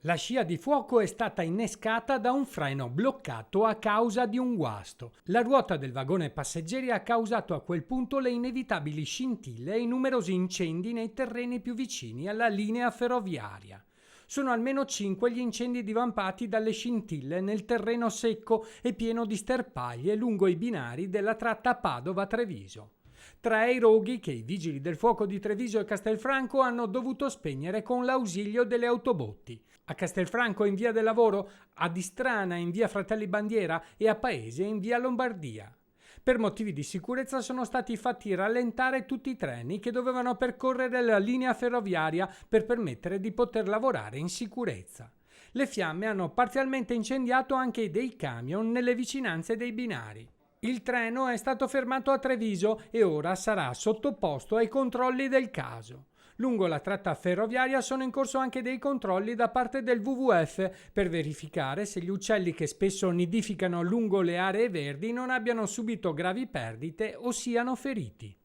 La scia di fuoco è stata innescata da un freno bloccato a causa di un guasto. La ruota del vagone passeggeri ha causato a quel punto le inevitabili scintille e i numerosi incendi nei terreni più vicini alla linea ferroviaria. Sono almeno 5 gli incendi divampati dalle scintille nel terreno secco e pieno di sterpaglie lungo i binari della tratta Padova-Treviso. 3 i roghi che i vigili del fuoco di Treviso e Castelfranco hanno dovuto spegnere con l'ausilio delle autobotti. A Castelfranco in via del Lavoro, a Distrana in via Fratelli Bandiera e a Paese in via Lombardia. Per motivi di sicurezza sono stati fatti rallentare tutti i treni che dovevano percorrere la linea ferroviaria per permettere di poter lavorare in sicurezza. Le fiamme hanno parzialmente incendiato anche dei camion nelle vicinanze dei binari. Il treno è stato fermato a Treviso e ora sarà sottoposto ai controlli del caso. Lungo la tratta ferroviaria sono in corso anche dei controlli da parte del WWF per verificare se gli uccelli che spesso nidificano lungo le aree verdi non abbiano subito gravi perdite o siano feriti.